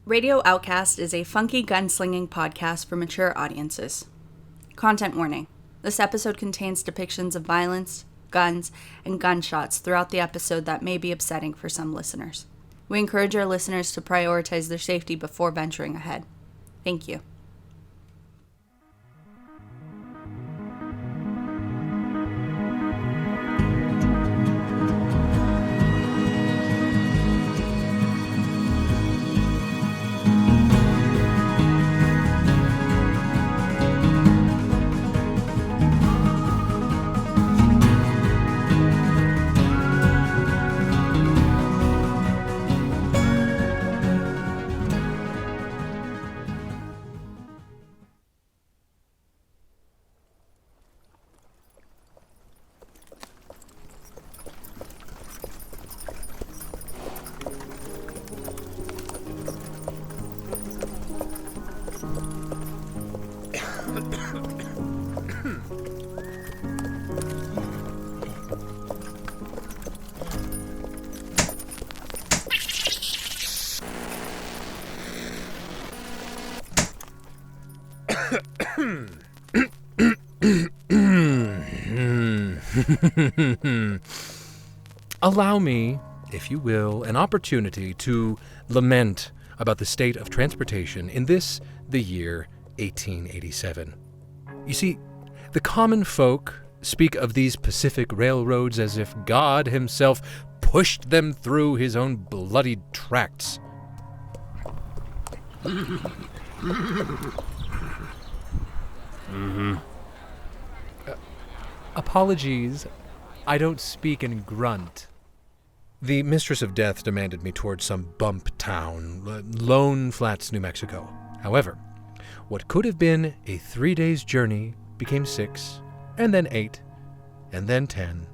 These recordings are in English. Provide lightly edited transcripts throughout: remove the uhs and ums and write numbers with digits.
Radio Outcast is a funky gunslinging podcast for mature audiences. Content warning. This episode contains depictions of violence, guns, and gunshots throughout the episode that may be upsetting for some listeners. We encourage our listeners to prioritize their safety before venturing ahead. Thank you. Allow me, if you will, an opportunity to lament about the state of transportation in the year 1887. You see, the common folk speak of these Pacific railroads as if God himself pushed them through his own bloodied tracts. Apologies, I don't speak in grunt. The Mistress of Death demanded me towards some bump town, Lone Flats, New Mexico. However, what could have been a 3 days journey became 6, and then 8, and then 10.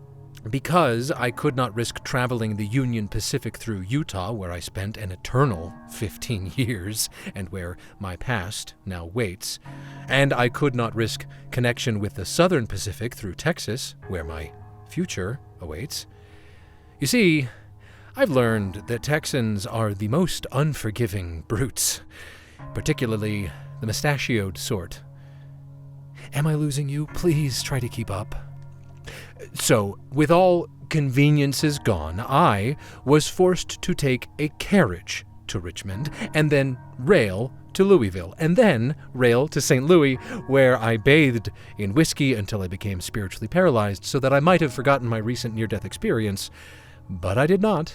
Because I could not risk traveling the Union Pacific through Utah, where I spent an eternal 15 years, and where my past now waits, and I could not risk connection with the Southern Pacific through Texas, where my future awaits. You see, I've learned that Texans are the most unforgiving brutes, particularly the mustachioed sort. Am I losing you? Please try to keep up. So, with all conveniences gone, I was forced to take a carriage to Richmond, and then rail to Louisville, and then rail to St. Louis, where I bathed in whiskey until I became spiritually paralyzed, so that I might have forgotten my recent near-death experience. But I did not.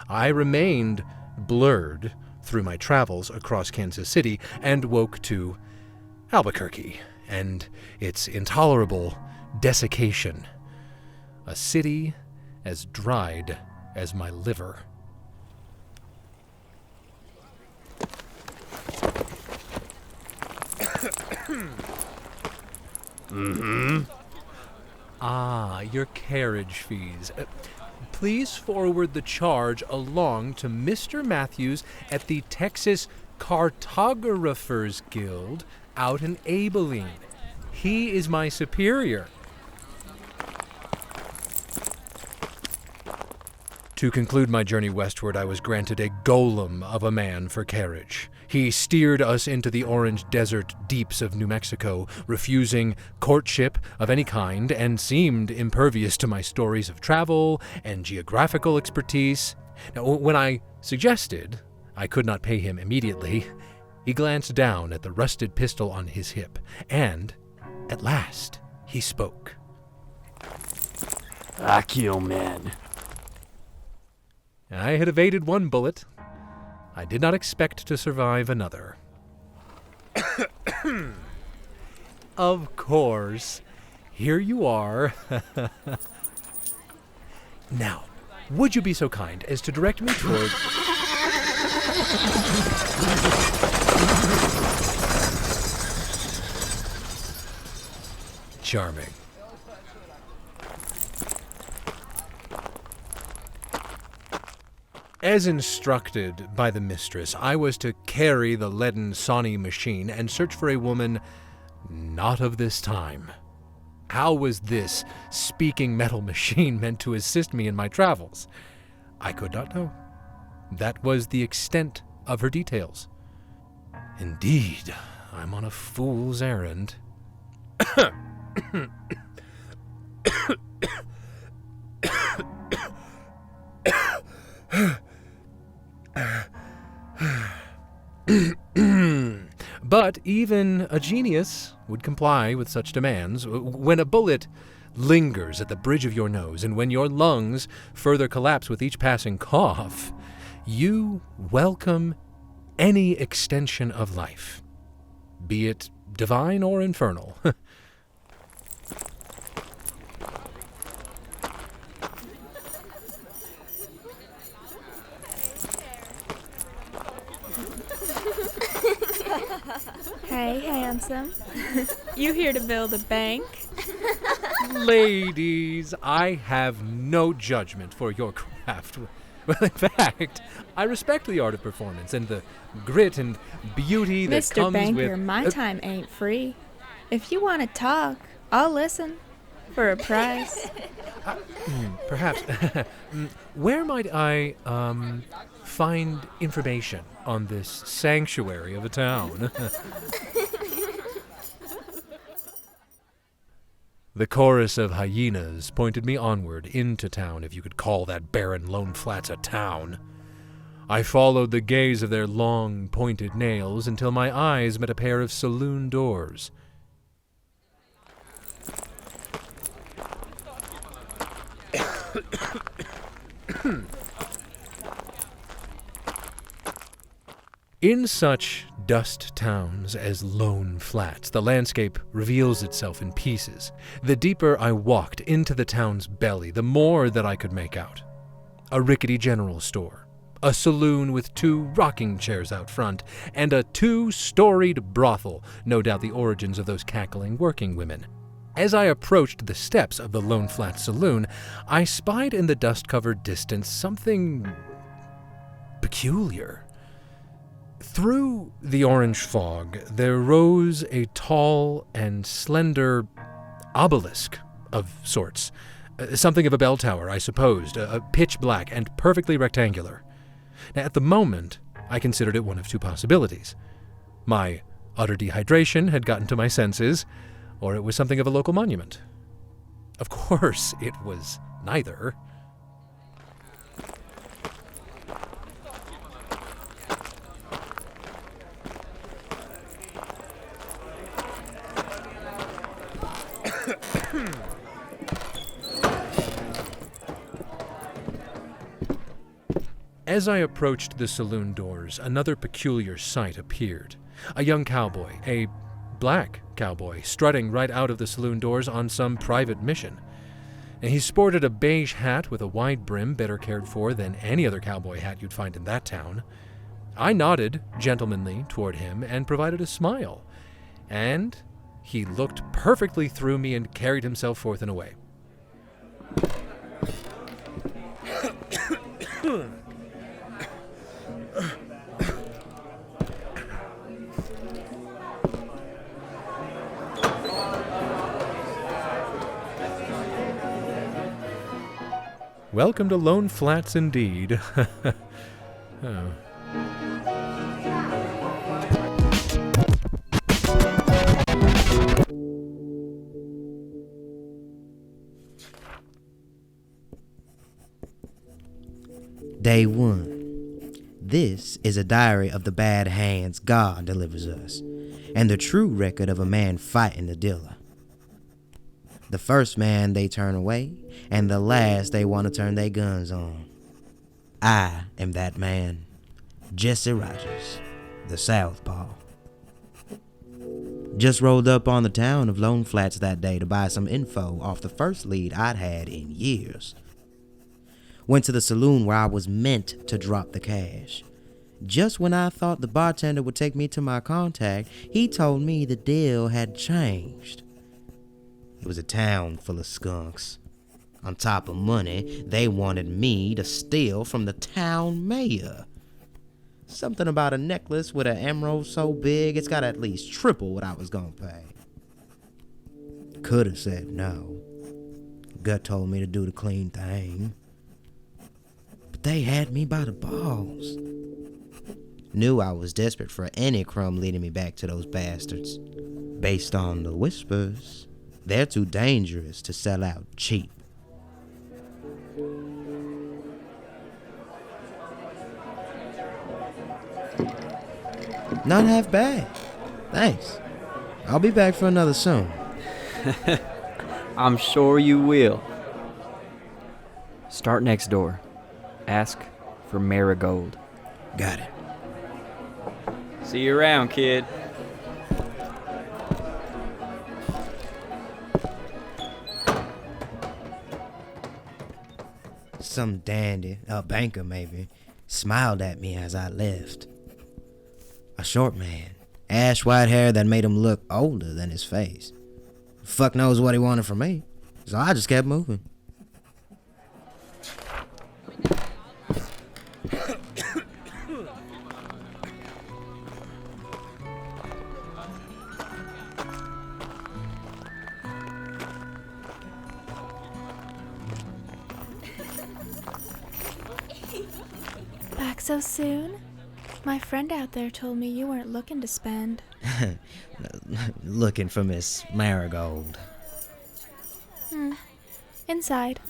I remained blurred through my travels across Kansas City and woke to Albuquerque and its intolerable desiccation. A city as dried as my liver. Ah, your carriage fees. Please forward the charge along to Mr. Matthews at the Texas Cartographers Guild out in Abilene. He is my superior. To conclude my journey westward, I was granted a golem of a man for carriage. He steered us into the orange desert deeps of New Mexico, refusing courtship of any kind, and seemed impervious to my stories of travel and geographical expertise. Now, when I suggested I could not pay him immediately, he glanced down at the rusted pistol on his hip, and, at last, he spoke. I kill men. I had evaded one bullet. I did not expect to survive another. Of course. Here you are. Now, would you be so kind as to direct me toward... Charming. As instructed by the mistress, I was to carry the leaden Sonny machine and search for a woman not of this time. How was this speaking metal machine meant to assist me in my travels? I could not know. That was the extent of her details. Indeed, I'm on a fool's errand. But even a genius would comply with such demands. When a bullet lingers at the bridge of your nose, and when your lungs further collapse with each passing cough, you welcome any extension of life, be it divine or infernal. Hey, handsome. You here to build a bank? Ladies, I have no judgment for your craft. Well, in fact, I respect the art of performance and the grit and beauty that Mr. comes Banker, with... my time ain't free. If you want to talk, I'll listen. For a price. Perhaps. Where might I, find information on this sanctuary of a town? The chorus of hyenas pointed me onward into town, if you could call that barren lone flats a town. I followed the gaze of their long, pointed nails until my eyes met a pair of saloon doors. In such dust towns as Lone Flats, the landscape reveals itself in pieces. The deeper I walked into the town's belly, the more that I could make out. A rickety general store, a saloon with 2 rocking chairs out front, and a 2-storied brothel, no doubt the origins of those cackling working women. As I approached the steps of the Lone Flats saloon, I spied in the dust-covered distance something peculiar. Through the orange fog, there rose a tall and slender obelisk of sorts. Something of a bell tower, I supposed, pitch black and perfectly rectangular. Now, at the moment, I considered it one of 2 possibilities. My utter dehydration had gotten to my senses, or it was something of a local monument. Of course, it was neither. As I approached the saloon doors, another peculiar sight appeared. A young cowboy, a black cowboy, strutting right out of the saloon doors on some private mission. And he sported a beige hat with a wide brim, better cared for than any other cowboy hat you'd find in that town. I nodded gentlemanly toward him and provided a smile, and he looked perfectly through me and carried himself forth and away. Welcome to Lone Flats, indeed. Oh. Day 1. This is a diary of the bad hands God delivers us, and the true record of a man fighting the dealer. The first man they turn away, and the last they want to turn their guns on. I am that man, Jesse Rogers, the Southpaw. Just rolled up on the town of Lone Flats that day to buy some info off the first lead I'd had in years. Went to the saloon where I was meant to drop the cash. Just when I thought the bartender would take me to my contact, he told me the deal had changed. It was a town full of skunks. On top of money, they wanted me to steal from the town mayor. Something about a necklace with an emerald so big it's got at least triple what I was gonna pay. Could have said no. Gut told me to do the clean thing. But they had me by the balls. Knew I was desperate for any crumb leading me back to those bastards. Based on the whispers, they're too dangerous to sell out cheap. Not half bad. Thanks. I'll be back for another soon. I'm sure you will. Start next door. Ask for Marigold. Got it. See you around, kid. Some dandy, a banker maybe, smiled at me as I left. A short man, ash-white hair that made him look older than his face. Fuck knows what he wanted from me, so I just kept moving. Back so soon? My friend out there told me you weren't looking to spend. Looking for Miss Marigold. Inside.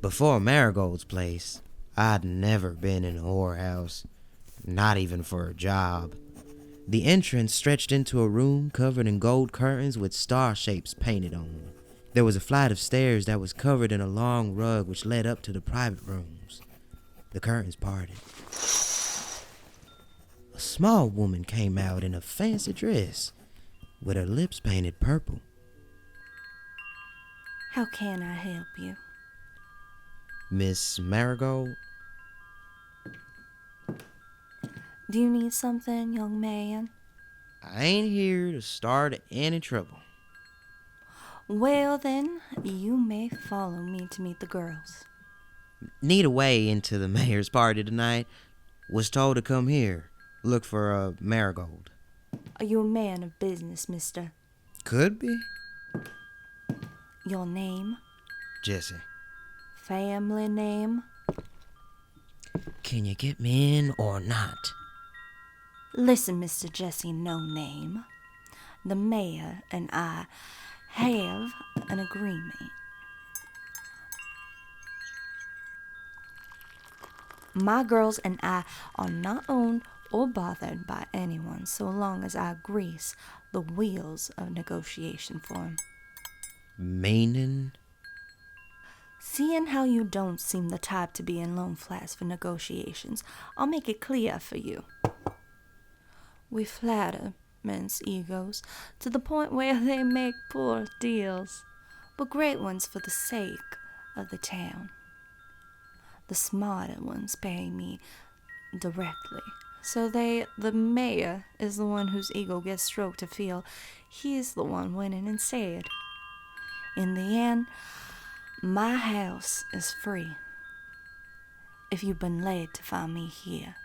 Before Marigold's place, I'd never been in a whorehouse, not even for a job. The entrance stretched into a room covered in gold curtains with star shapes painted on. There was a flight of stairs that was covered in a long rug which led up to the private rooms. The curtains parted. A small woman came out in a fancy dress, with her lips painted purple. How can I help you? Miss Marigold? Do you need something, young man? I ain't here to start any trouble. Well then, you may follow me to meet the girls. Need a way into the mayor's party tonight. Was told to come here. Look for a Marigold. Are you a man of business, mister? Could be. Your name? Jesse. Family name? Can you get me in or not? Listen, Mr. Jesse No Name. The mayor and I have an agreement. My girls and I are not owned or bothered by anyone so long as I grease the wheels of negotiation for 'em. Meaning? Seeing how you don't seem the type to be in Lone Flats for negotiations, I'll make it clear for you. We flatter men's egos to the point where they make poor deals, but great ones for the sake of the town. The smarter ones pay me directly, so the mayor is the one whose ego gets stroked to feel he's the one winning instead. In the end, my house is free. If you've been led to find me here,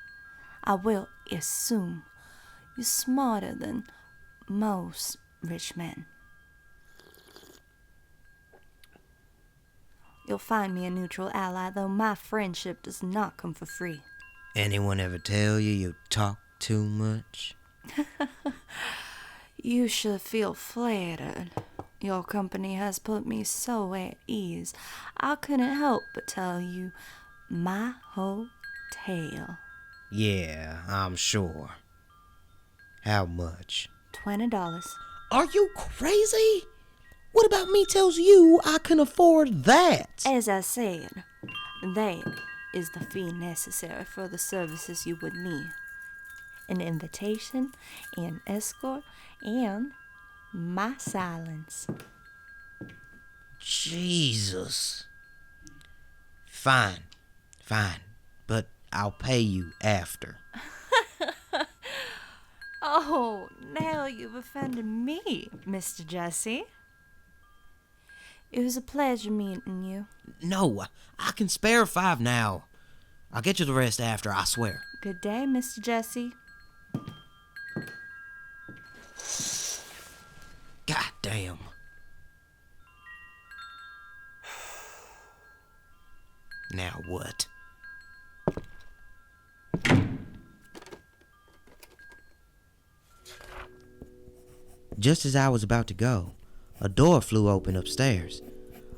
I will assume you're smarter than most rich men. You'll find me a neutral ally, though my friendship does not come for free. Anyone ever tell you talk too much? You should feel flattered. Your company has put me so at ease, I couldn't help but tell you my whole tale. Yeah, I'm sure. How much? $20. Are you crazy? What about me tells you I can afford that? As I said, that is the fee necessary for the services you would need. An invitation, an escort, and my silence. Jesus. Fine, but I'll pay you after. Oh, now you've offended me, Mr. Jesse. It was a pleasure meeting you. No, I can spare 5 now. I'll get you the rest after, I swear. Good day, Mr. Jesse. God damn. Now what? Just as I was about to go, a door flew open upstairs.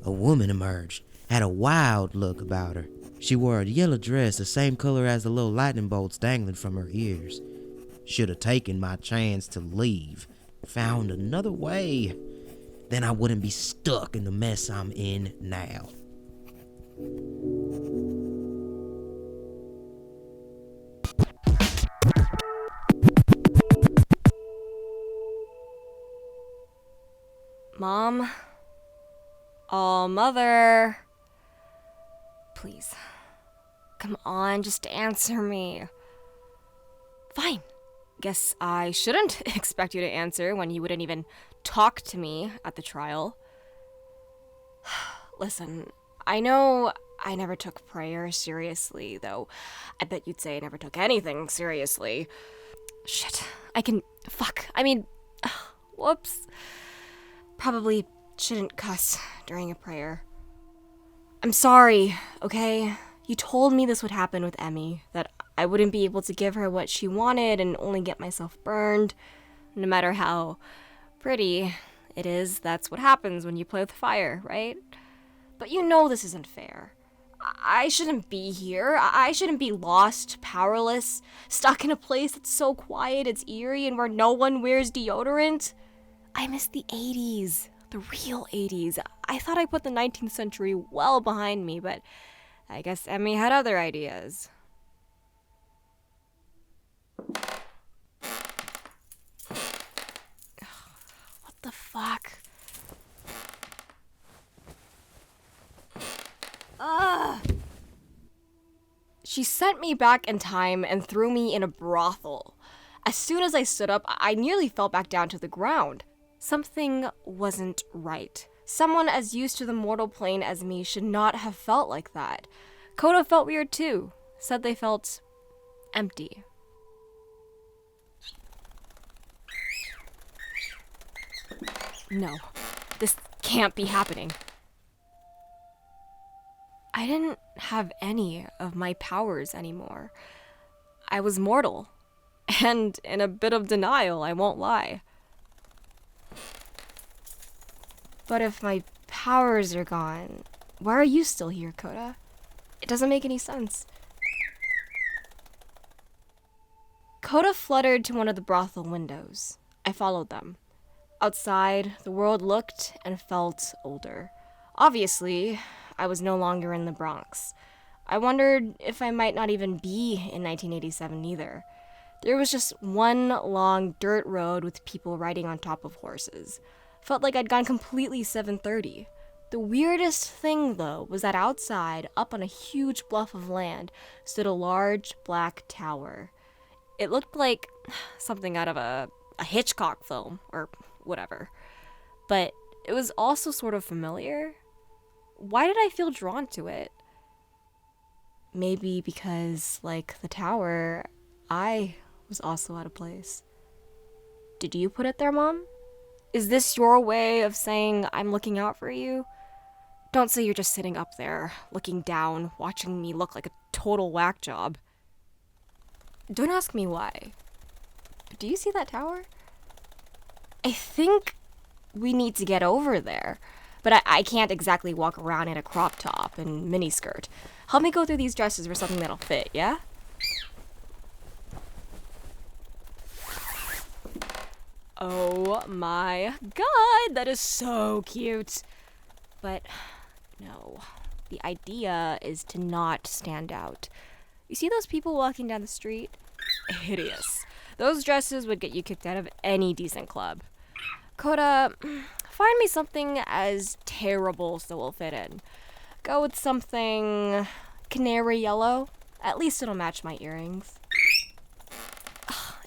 A woman emerged, had a wild look about her. She wore a yellow dress the same color as the little lightning bolts dangling from her ears. Should have taken my chance to leave. Found another way. Then I wouldn't be stuck in the mess I'm in now. Mom? Oh, Mother. Please. Come on, just answer me. Fine. Guess I shouldn't expect you to answer when you wouldn't even talk to me at the trial. Listen, I know I never took prayer seriously, though I bet you'd say I never took anything seriously. Shit. Whoops. Probably shouldn't cuss during a prayer. I'm sorry, okay? You told me this would happen with Emmy, that I wouldn't be able to give her what she wanted and only get myself burned. No matter how pretty it is, that's what happens when you play with fire, right? But you know this isn't fair. I shouldn't be here. I shouldn't be lost, powerless, stuck in a place that's so quiet it's eerie and where no one wears deodorant. I miss the 80s, the real 80s. I thought I put the 19th century well behind me, but I guess Emmy had other ideas. What the fuck? Ugh! She sent me back in time and threw me in a brothel. As soon as I stood up, I nearly fell back down to the ground. Something wasn't right. Someone as used to the mortal plane as me should not have felt like that. Coda felt weird too. Said they felt empty. No, this can't be happening. I didn't have any of my powers anymore. I was mortal. And in a bit of denial, I won't lie. But if my powers are gone, why are you still here, Coda? It doesn't make any sense. Coda fluttered to one of the brothel windows. I followed them. Outside, the world looked and felt older. Obviously, I was no longer in the Bronx. I wondered if I might not even be in 1987 either. There was just one long dirt road with people riding on top of horses. Felt like I'd gone completely 730. The weirdest thing, though, was that outside, up on a huge bluff of land, stood a large black tower. It looked like something out of a Hitchcock film, or whatever. But it was also sort of familiar. Why did I feel drawn to it? Maybe because, like the tower, I was also out of place. Did you put it there, Mom? Is this your way of saying I'm looking out for you? Don't say you're just sitting up there, looking down, watching me look like a total whack job. Don't ask me why. But do you see that tower? I think we need to get over there. But I can't exactly walk around in a crop top and miniskirt. Help me go through these dresses for something that'll fit, yeah? Oh my god, that is so cute. But no, the idea is to not stand out. You see those people walking down the street? Hideous. Those dresses would get you kicked out of any decent club. Coda, find me something as terrible so we'll fit in. Go with something canary yellow. At least it'll match my earrings.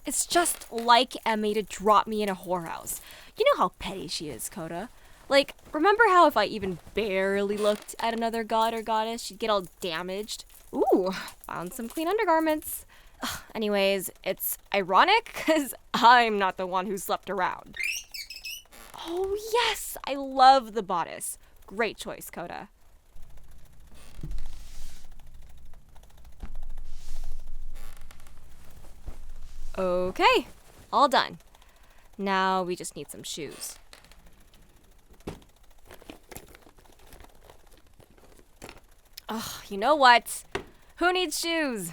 It's just like Emmy to drop me in a whorehouse. You know how petty she is, Coda. Like, remember how if I even barely looked at another god or goddess, she'd get all damaged? Ooh, found some clean undergarments. Ugh, anyways, it's ironic because I'm not the one who slept around. Oh yes, I love the bodice. Great choice, Coda. Okay, all done. Now we just need some shoes. Oh, you know what? Who needs shoes?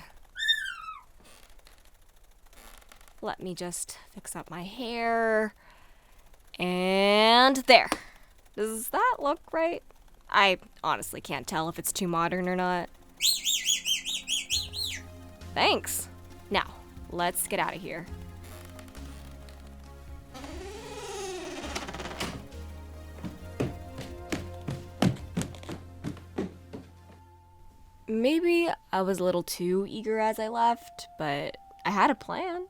Let me just fix up my hair. And there. Does that look right? I honestly can't tell if it's too modern or not. Thanks. Now, let's get out of here. Maybe I was a little too eager as I left, but I had a plan.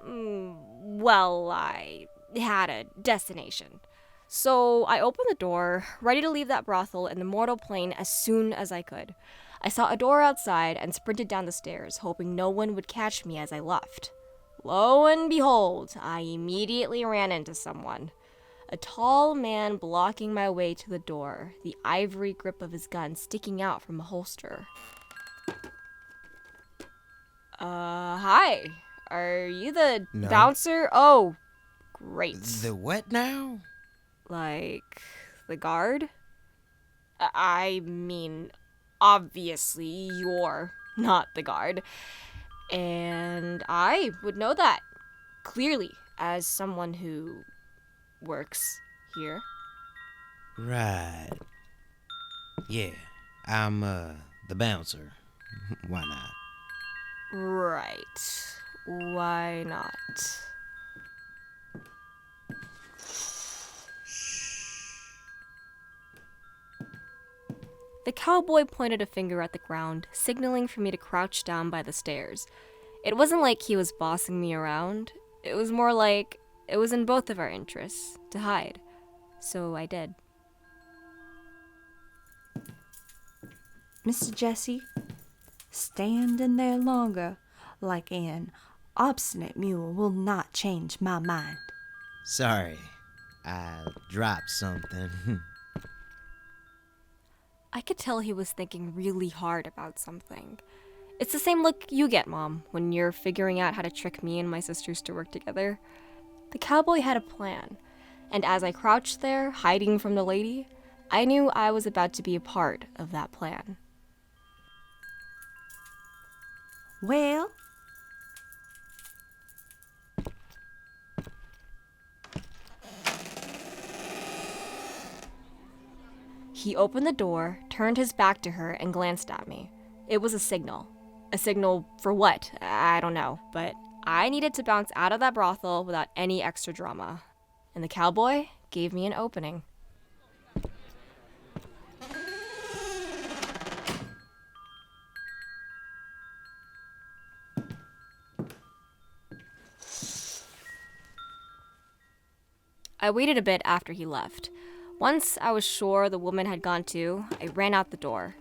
Well, I had a destination. So I opened the door, ready to leave that brothel in the mortal plane as soon as I could. I saw a door outside and sprinted down the stairs, hoping no one would catch me as I left. Lo and behold, I immediately ran into someone. A tall man blocking my way to the door, the ivory grip of his gun sticking out from a holster. Hi. Are you the No. bouncer? Oh, great. The what now? Like, the guard? I mean, obviously you're not the guard. And I would know that, clearly, as someone who works here. Right. Yeah, I'm, the bouncer. Why not? Right. Why not? The cowboy pointed a finger at the ground, signaling for me to crouch down by the stairs. It wasn't like he was bossing me around. It was more like it was in both of our interests to hide. So I did. Mr. Jesse, stand in there longer, like an obstinate mule will not change my mind. Sorry, I dropped something. I could tell he was thinking really hard about something. It's the same look you get, Mom, when you're figuring out how to trick me and my sisters to work together. The cowboy had a plan, and as I crouched there, hiding from the lady, I knew I was about to be a part of that plan. Well, He opened the door, turned his back to her, and glanced at me. It was a signal. A signal for what? I don't know, but I needed to bounce out of that brothel without any extra drama. And the cowboy gave me an opening. I waited a bit after he left. Once I was sure the woman had gone too, I ran out the door.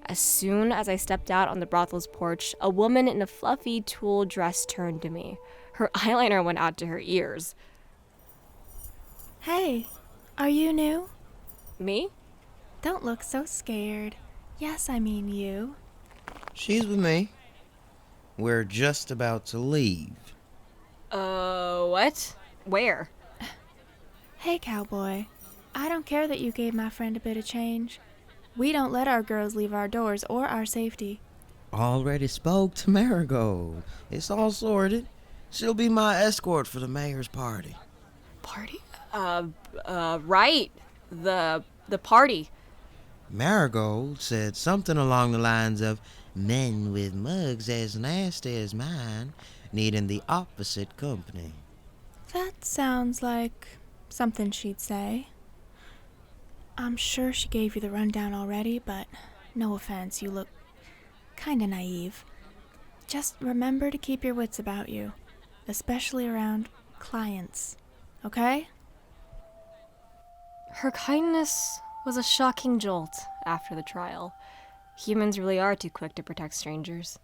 As soon as I stepped out on the brothel's porch, a woman in a fluffy tulle dress turned to me. Her eyeliner went out to her ears. Hey, are you new? Me? Don't look so scared. Yes, I mean you. She's with me. We're just about to leave. What? Where? Hey, cowboy. I don't care that you gave my friend a bit of change. We don't let our girls leave our doors or our safety. Already spoke to Marigold. It's all sorted. She'll be my escort for the mayor's party. Party? Right. The party. Marigold said something along the lines of men with mugs as nasty as mine needing the opposite company. That sounds like something she'd say. I'm sure she gave you the rundown already, but no offense, you look kinda naive. Just remember to keep your wits about you, especially around clients, okay? Her kindness was a shocking jolt after the trial. Humans really are too quick to protect strangers.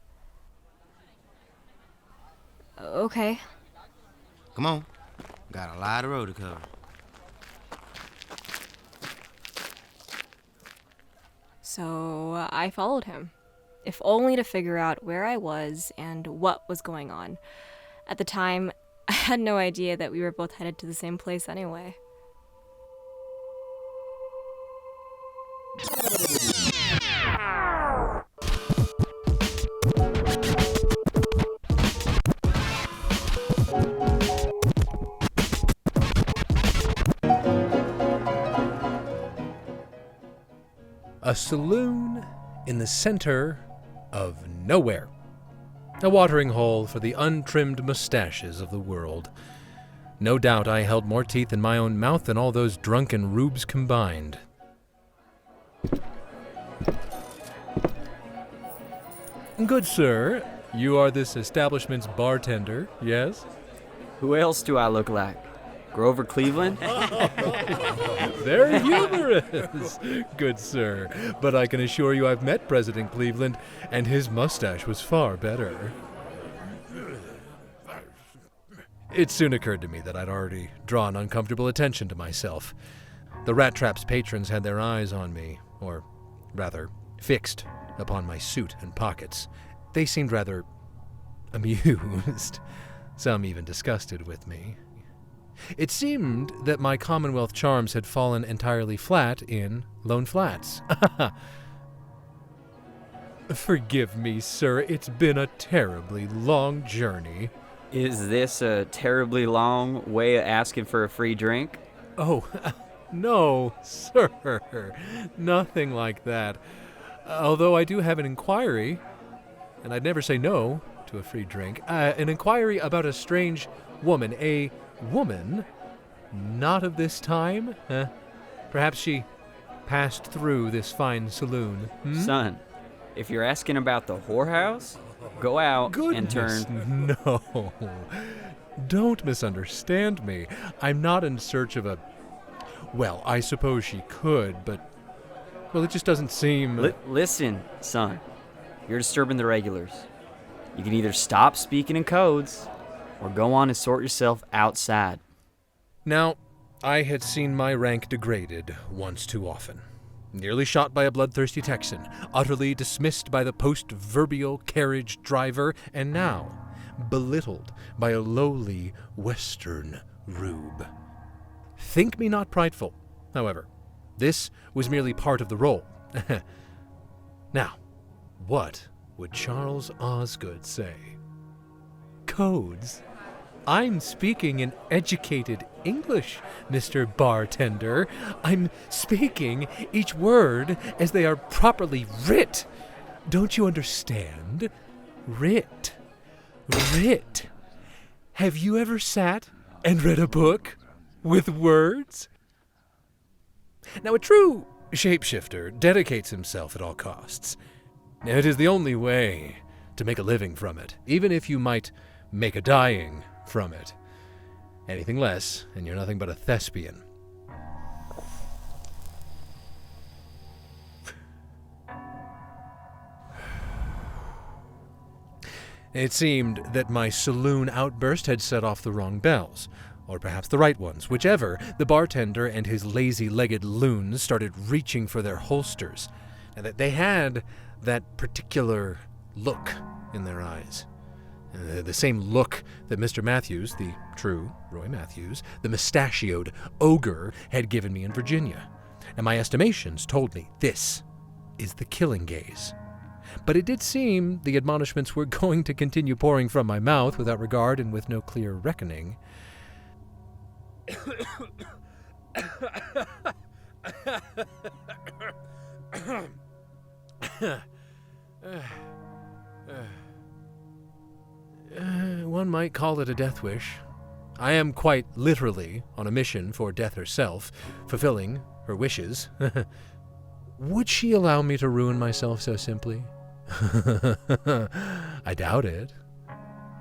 Okay. Come on. Got a lot of road to cover. So I followed him, if only to figure out where I was and what was going on. At the time, I had no idea that we were both headed to the same place anyway. A saloon in the center of nowhere. A watering hole for the untrimmed mustaches of the world. No doubt I held more teeth in my own mouth than all those drunken rubes combined. Good sir, you are this establishment's bartender, yes? Who else do I look like? Grover Cleveland? Very humorous, good sir. But I can assure you I've met President Cleveland, and his mustache was far better. It soon occurred to me that I'd already drawn uncomfortable attention to myself. The Rat Trap's patrons had their eyes on me, or rather, fixed upon my suit and pockets. They seemed rather amused, some even disgusted with me. It seemed that my Commonwealth charms had fallen entirely flat in Lone Flats. Forgive me, sir, it's been a terribly long journey. Is this a terribly long way of asking for a free drink? Oh, no, sir, nothing like that. Although I do have an inquiry, and I'd never say no to a free drink, an inquiry about a strange woman, a woman, not of this time? Perhaps she passed through this fine saloon. Son, if you're asking about the whorehouse, go out and turn... No. Don't misunderstand me. I'm not in search of a... Well, I suppose she could, but... Well, it just doesn't seem... Listen, son. You're disturbing the regulars. You can either stop speaking in codes, or go on and sort yourself outside. Now, I had seen my rank degraded once too often. Nearly shot by a bloodthirsty Texan, utterly dismissed by the post-verbial carriage driver, and now belittled by a lowly Western rube. Think me not prideful, however. This was merely part of the role. Now, what would Charles Osgood say? Codes? I'm speaking in educated English, Mr. Bartender. I'm speaking each word as they are properly writ. Don't you understand? Writ. Writ. Have you ever sat and read a book with words? Now, a true shapeshifter dedicates himself at all costs. It is the only way to make a living from it, even if you might make a dying from it. Anything less, and you're nothing but a thespian. It seemed that my saloon outburst had set off the wrong bells, or perhaps the right ones. Whichever, the bartender and his lazy-legged loons started reaching for their holsters, and that they had that particular look in their eyes. The same look that Mr. Matthews, the true Roy Matthews, the mustachioed ogre, had given me in Virginia. And my estimations told me this is the killing gaze. But it did seem the admonishments were going to continue pouring from my mouth without regard and with no clear reckoning. One might call it a death wish. I am quite literally on a mission for death herself, fulfilling her wishes. Would she allow me to ruin myself so simply? I doubt it.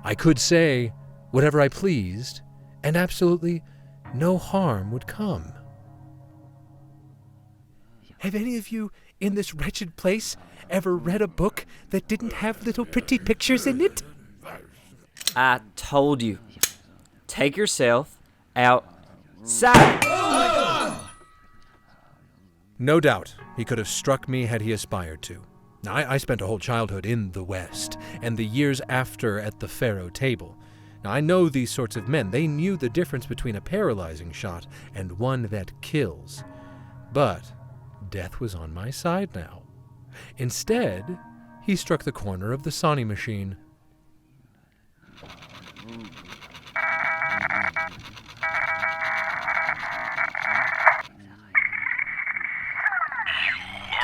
I could say whatever I pleased, and absolutely no harm would come. Have any of you in this wretched place ever read a book that didn't have little pretty pictures in it? I told you. Take yourself outside. No doubt he could have struck me had he aspired to. Now, I spent a whole childhood in the West, and the years after at the faro table. Now, I know these sorts of men. They knew the difference between a paralyzing shot and one that kills. But death was on my side now. Instead, he struck the corner of the Sonny machine.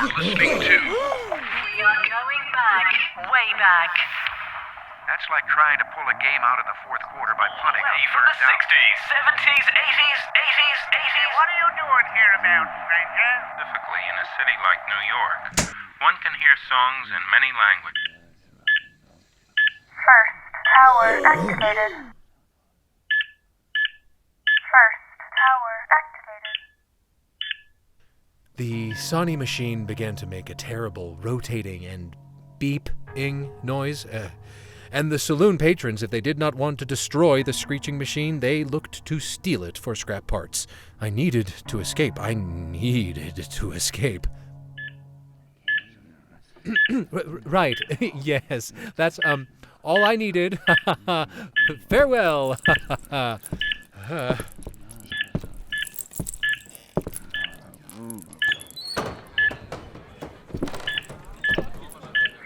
You are listening to... We are going back, way back. That's like trying to pull a game out of the fourth quarter by punting on From third the down. 60s, 70s, 80s, 80s, 80s. What are you doing hereabouts, stranger? Specifically in a city like New York, one can hear songs in many languages. First tower activated. First tower activated. The Sonny machine began to make a terrible rotating and beeping noise. And the saloon patrons, if they did not want to destroy the screeching machine, they looked to steal it for scrap parts. I needed to escape. Right. Yes. That's, all I needed. Farewell.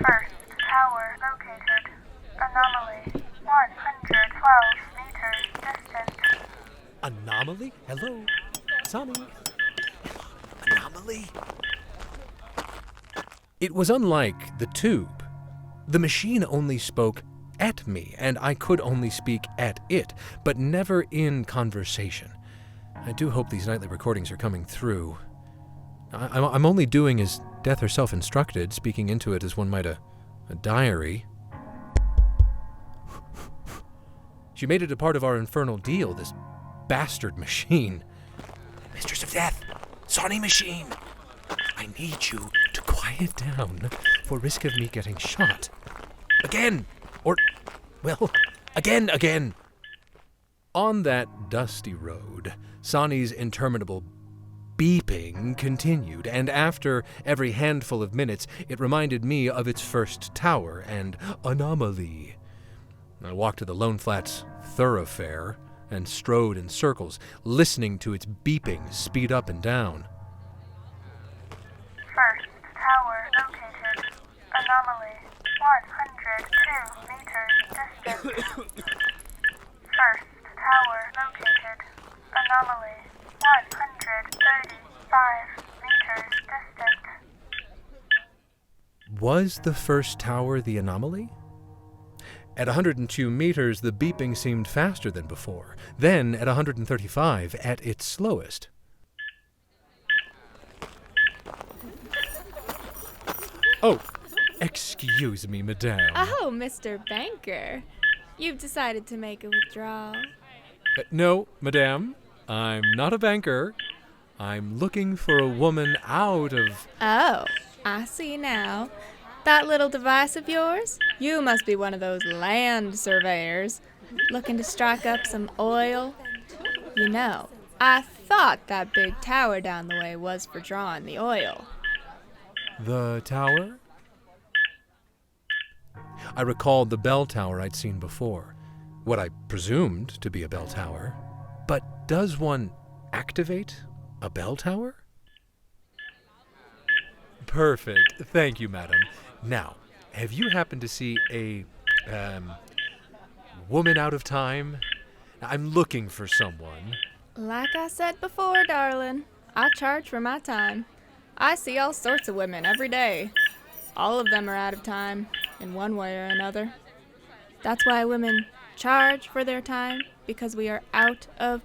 First tower located. Anomaly 112 meters distant. Anomaly? Hello? Sonny? Anomaly? It was unlike the tube. The machine only spoke at me, and I could only speak at it, but never in conversation. I do hope these nightly recordings are coming through. I'm only doing as Death herself instructed, speaking into it as one might a diary. She made it a part of our infernal deal, this bastard machine. Mistress of Death! Sonny machine! I need you to quiet down for risk of me getting shot. Again! Or, well, again! On that dusty road, Sonny's interminable beeping continued, and after every handful of minutes, it reminded me of its first tower and anomaly. I walked to the Lone Flats thoroughfare and strode in circles, listening to its beeping speed up and down. First tower located. Anomaly 102 meters distant. First tower located. Anomaly 135 meters distant. Was the first tower the anomaly? At 102 meters, the beeping seemed faster than before. Then, at 135, at its slowest. Oh, excuse me, madame. Oh, Mr. Banker. You've decided to make a withdrawal. No, madame. I'm not a banker. I'm looking for a woman out of... Oh, I see now. That little device of yours? You must be one of those land surveyors looking to strike up some oil. You know, I thought that big tower down the way was for drawing the oil. The tower? I recalled the bell tower I'd seen before. What I presumed to be a bell tower. But does one activate a bell tower? Perfect. Thank you, madam. Now, have you happened to see a, woman out of time? I'm looking for someone. Like I said before, darling, I charge for my time. I see all sorts of women every day. All of them are out of time, in one way or another. That's why women charge for their time, because we are out of...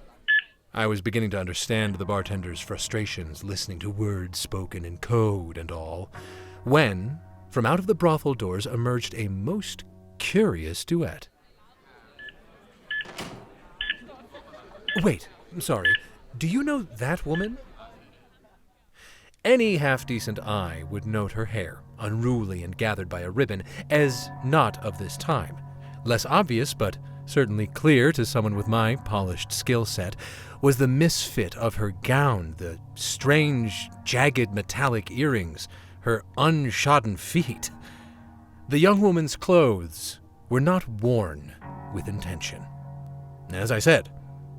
I was beginning to understand the bartender's frustrations, listening to words spoken in code and all, when, from out of the brothel doors emerged a most curious duet. Wait, I'm sorry. Do you know that woman? Any half-decent eye would note her hair, unruly and gathered by a ribbon, as not of this time. Less obvious, but certainly clear to someone with my polished skill set, was the misfit of her gown, the strange, jagged metallic earrings, her unshodden feet. The young woman's clothes were not worn with intention. As I said,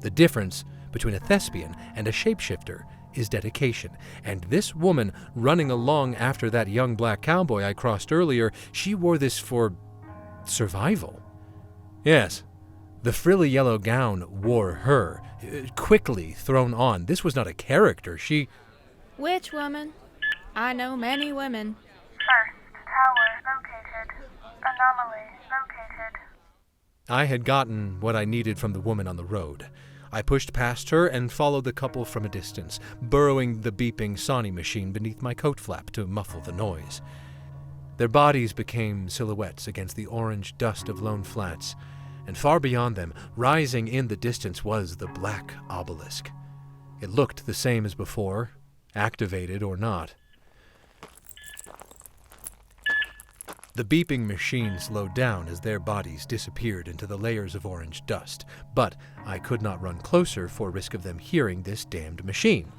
the difference between a thespian and a shapeshifter is dedication, and this woman running along after that young black cowboy I crossed earlier, she wore this for survival. Yes, the frilly yellow gown wore her, quickly thrown on. This was not a character, she... Which woman? I know many women. First tower located. Anomaly located. I had gotten what I needed from the woman on the road. I pushed past her and followed the couple from a distance, burrowing the beeping Sonny machine beneath my coat flap to muffle the noise. Their bodies became silhouettes against the orange dust of Lone Flats, and far beyond them, rising in the distance, was the black obelisk. It looked the same as before, activated or not. The beeping machine slowed down as their bodies disappeared into the layers of orange dust, but I could not run closer for risk of them hearing this damned machine.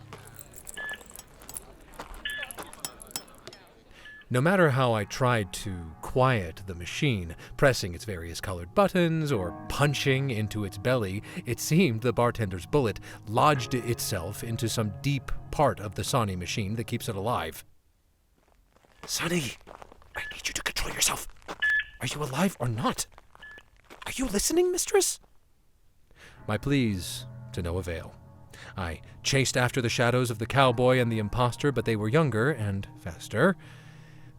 No matter how I tried to quiet the machine, pressing its various colored buttons or punching into its belly, it seemed the bartender's bullet lodged itself into some deep part of the Sonny machine that keeps it alive. Sonny, I need you to control yourself. Are you alive or not? Are you listening, mistress? My pleas to no avail. I chased after the shadows of the cowboy and the imposter, but they were younger and faster.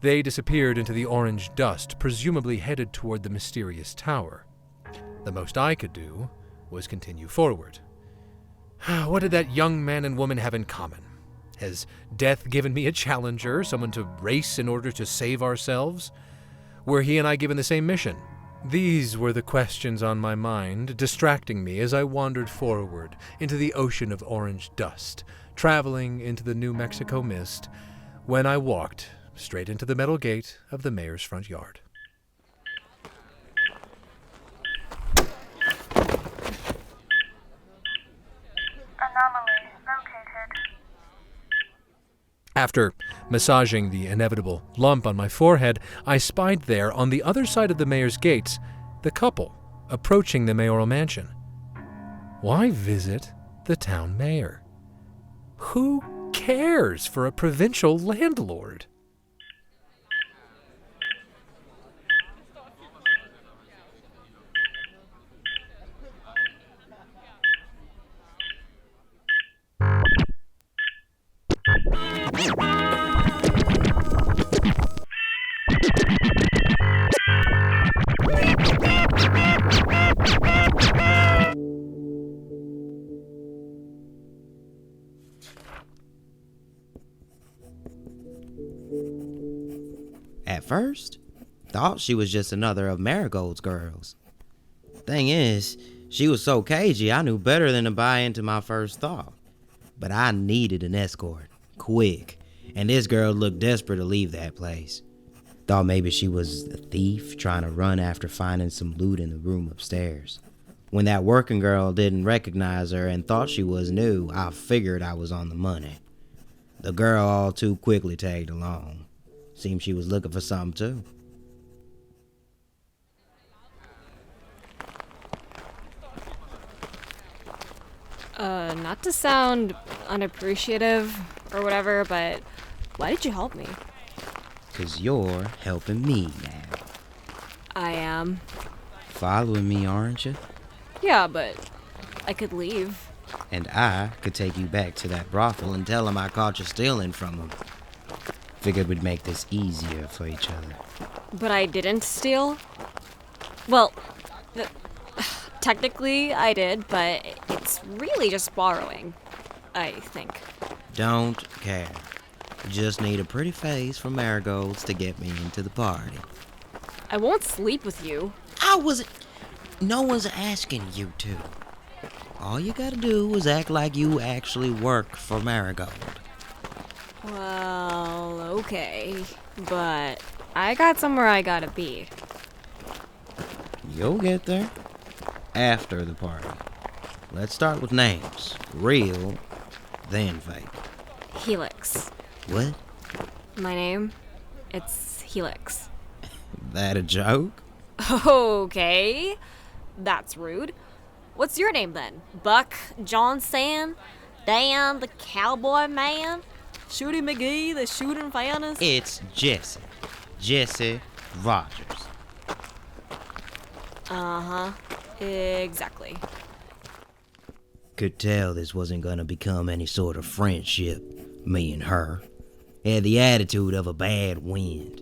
They disappeared into the orange dust, presumably headed toward the mysterious tower. The most I could do was continue forward. What did that young man and woman have in common? Has death given me a challenger, someone to race in order to save ourselves? Were he and I given the same mission? These were the questions on my mind, distracting me as I wandered forward into the ocean of orange dust, traveling into the New Mexico mist, when I walked straight into the metal gate of the mayor's front yard. Anomaly located. After massaging the inevitable lump on my forehead, I spied there, on the other side of the mayor's gates, the couple approaching the mayoral mansion. Why visit the town mayor? Who cares for a provincial landlord? At first, thought she was just another of Marigold's girls. Thing is, she was so cagey I knew better than to buy into my first thought. But I needed an escort, quick, and this girl looked desperate to leave that place. Thought maybe she was a thief trying to run after finding some loot in the room upstairs. When that working girl didn't recognize her and thought she was new, I figured I was on the money. The girl all too quickly tagged along. Seemed she was looking for something too. Not to sound unappreciative or whatever, but why did you help me? 'Cause you're helping me now. I am. Following me, aren't you? Yeah, but I could leave. And I could take you back to that brothel and tell them I caught you stealing from them. Figured we'd make this easier for each other. But I didn't steal? Well, technically I did, but it's really just borrowing, I think. Don't care. Just need a pretty face from Marigold's to get me into the party. I won't sleep with you. No one's asking you to. All you gotta do is act like you actually work for Marigold. Well, okay. But I got somewhere I gotta be. You'll get there. After the party. Let's start with names. Real, then fake. Helix. What? My name? It's Helix. That a joke? Okay. That's rude. What's your name then? Buck Johnson? Dan the Cowboy Man? Shooty McGee the Shooting Fantas? It's Jesse. Jesse Rogers. Uh-huh. Exactly. Could tell this wasn't gonna become any sort of friendship, me and her. Had the attitude of a bad wind.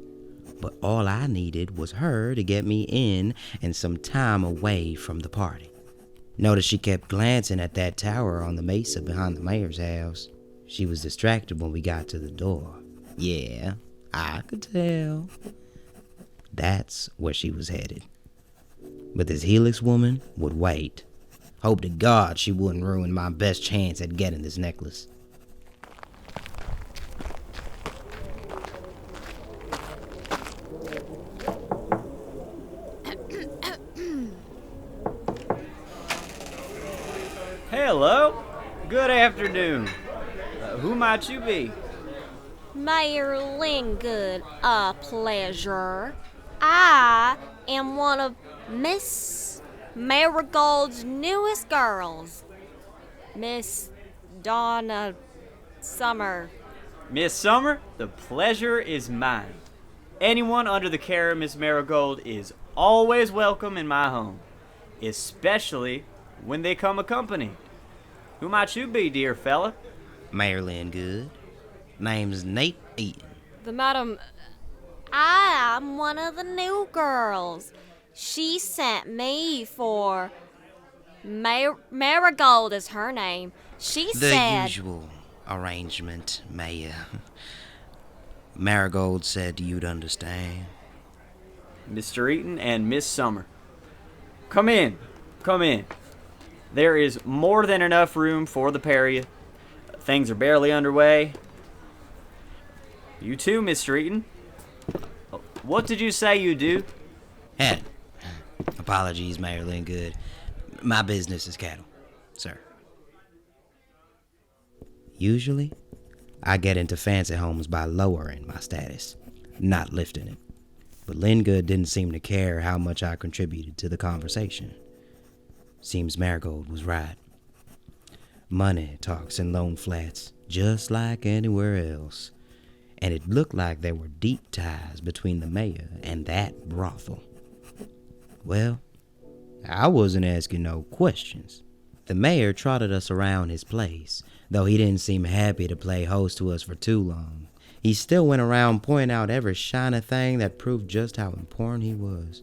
But all I needed was her to get me in and some time away from the party. Noticed she kept glancing at that tower on the mesa behind the mayor's house. She was distracted when we got to the door. Yeah, I could tell. That's where she was headed. But this Helix woman would wait. Hope to God she wouldn't ruin my best chance at getting this necklace. Hello. Good afternoon. Who might you be? Mayor Lingood, a pleasure. I am one of Miss Marigold's newest girls, Miss Donna Summer. Miss Summer, the pleasure is mine. Anyone under the care of Miss Marigold is always welcome in my home, especially when they come accompanied. Who might you be, dear fella? Mayor Lingood. Name's Nate Eaton. The madam, I am one of the new girls. She sent me for Marigold is her name. She The said... usual arrangement, Mayor. Marigold said you'd understand. Mr. Eaton and Miss Summer. Come in. Come in. There is more than enough room for the pair of you. Things are barely underway. You too, Mr. Eaton. What did you say you do? Hey, apologies, Mayor Lingood. My business is cattle, sir. Usually, I get into fancy homes by lowering my status, not lifting it. But Lingood didn't seem to care how much I contributed to the conversation. Seems Marigold was right. Money talks in Lone Flats, just like anywhere else. And it looked like there were deep ties between the mayor and that brothel. Well, I wasn't asking no questions. The mayor trotted us around his place, though he didn't seem happy to play host to us for too long. He still went around pointing out every shiny thing that proved just how important he was.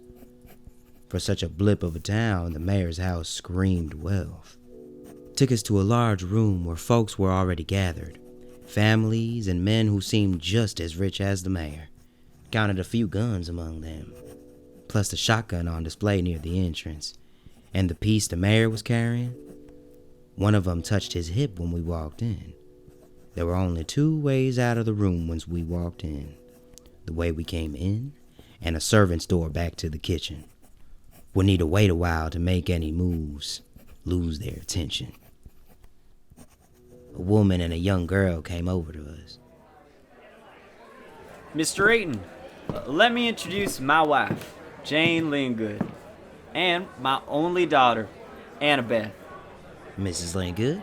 For such a blip of a town, the mayor's house screamed wealth. Took us to a large room where folks were already gathered. Families and men who seemed just as rich as the mayor. Counted a few guns among them. Plus the shotgun on display near the entrance. And the piece the mayor was carrying? One of them touched his hip when we walked in. There were only two ways out of the room once we walked in. The way we came in, and a servant's door back to the kitchen. Would need to wait a while to make any moves, lose their attention. A woman and a young girl came over to us. Mr. Eaton, let me introduce my wife, Jane Lingood, and my only daughter, Annabeth. Mrs. Lingood,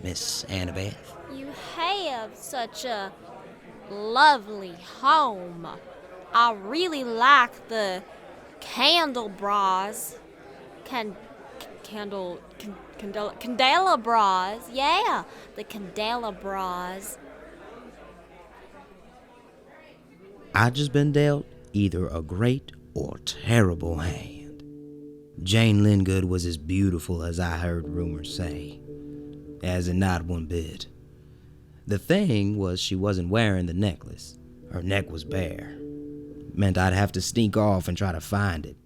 Miss Annabeth. You have such a lovely home. I really like the candelabras. Candelabras. Yeah, the candelabras. I just been dealt either a great or terrible hand. Jane Lingood was as beautiful as I heard rumors say, as in not one bit. The thing was she wasn't wearing the necklace. Her neck was bare. meant I'd have to sneak off and try to find it.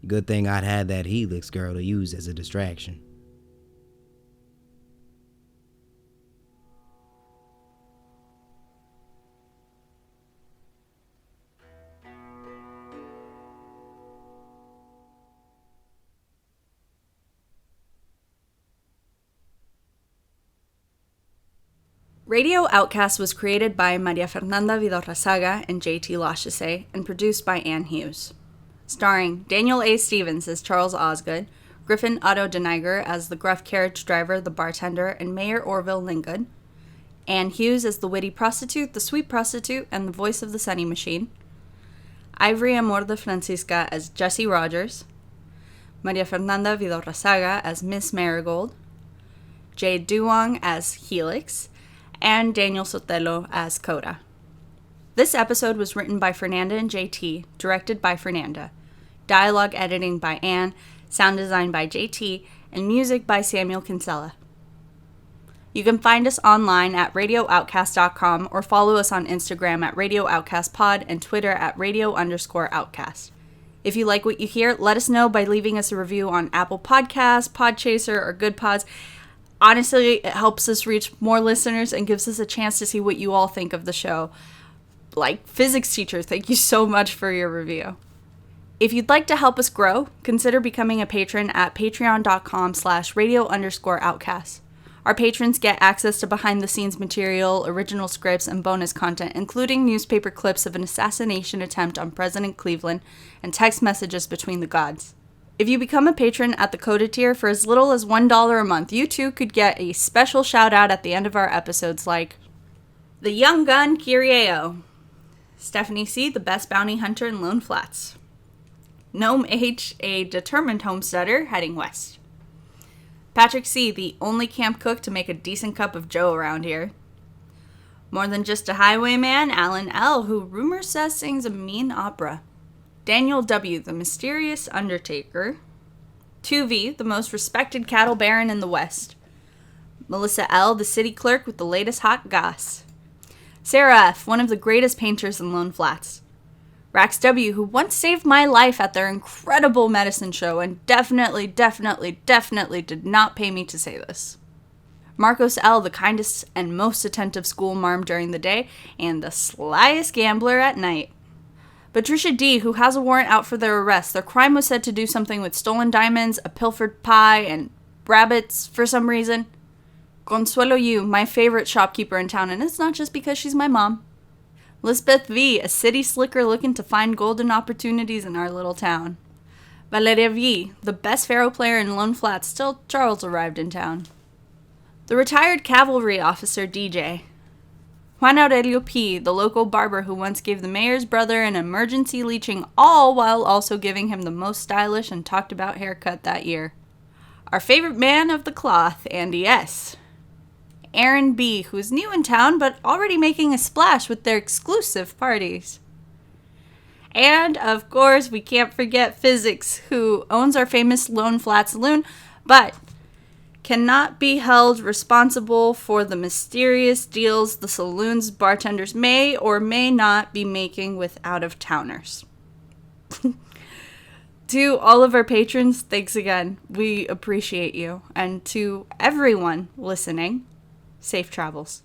Good thing I'd had that Helix girl to use as a distraction. Radio Outcast was created by Maria Fernanda Vidaurrazaga and J.T. Lachausse and produced by Ann Hughes. Starring Daniel A. Stevens as Charles Osgood, Griffin Otto Deniger as the gruff carriage driver, the bartender, and Mayor Orville Linggood, Ann Hughes as the witty prostitute, the sweet prostitute, and the voice of the Sonny machine, Ivory Amor de Francisca as Jessie Rogers, Maria Fernanda Vidaurrazaga as Miss Marigold, Jade Duong as Helix, and Daniel Sotelo as Coda. This episode was written by Fernanda and JT, directed by Fernanda, dialogue editing by Anne, sound design by JT, and music by Samuel Kinsella. You can find us online at radiooutcast.com or follow us on Instagram at radiooutcastpod and Twitter at radio_outcast. If you like what you hear, let us know by leaving us a review on Apple Podcasts, Podchaser, or Good Pods. Honestly, it helps us reach more listeners and gives us a chance to see what you all think of the show. Like physics teacher, thank you so much for your review. If you'd like to help us grow, consider becoming a patron at patreon.com/radio_outcast. Our patrons get access to behind-the-scenes material, original scripts, and bonus content, including newspaper clips of an assassination attempt on President Cleveland and text messages between the gods. If you become a patron at the Coda tier for as little as $1 a month, you too could get a special shout-out at the end of our episodes like The Young Gun Kyrieo, Stephanie C., the best bounty hunter in Lone Flats, Gnome H., a determined homesteader heading west, Patrick C., the only camp cook to make a decent cup of joe around here, More Than Just a Highwayman, Alan L., who rumor says sings a mean opera, Daniel W., the mysterious undertaker, 2V, the most respected cattle baron in the West, Melissa L., the city clerk with the latest hot goss, Sarah F., one of the greatest painters in Lone Flats, Rax W., who once saved my life at their incredible medicine show and definitely did not pay me to say this, Marcos L., the kindest and most attentive school marm during the day and the slyest gambler at night, Patricia D., who has a warrant out for their arrest. Their crime was said to do something with stolen diamonds, a pilfered pie, and rabbits for some reason. Consuelo U., my favorite shopkeeper in town, and it's not just because she's my mom. Lisbeth V., a city slicker looking to find golden opportunities in our little town. Valeria V., the best faro player in Lone Flats till Charles arrived in town. The retired cavalry officer DJ. Juan Aurelio P., the local barber who once gave the mayor's brother an emergency leeching, all while also giving him the most stylish and talked about haircut that year. Our favorite man of the cloth, Andy S. Aaron B., who is new in town but already making a splash with their exclusive parties. And, of course, we can't forget Physics, who owns our famous Lone Flat Saloon, but cannot be held responsible for the mysterious deals the saloon's bartenders may or may not be making with out-of-towners. To all of our patrons, thanks again. We appreciate you. And to everyone listening, safe travels.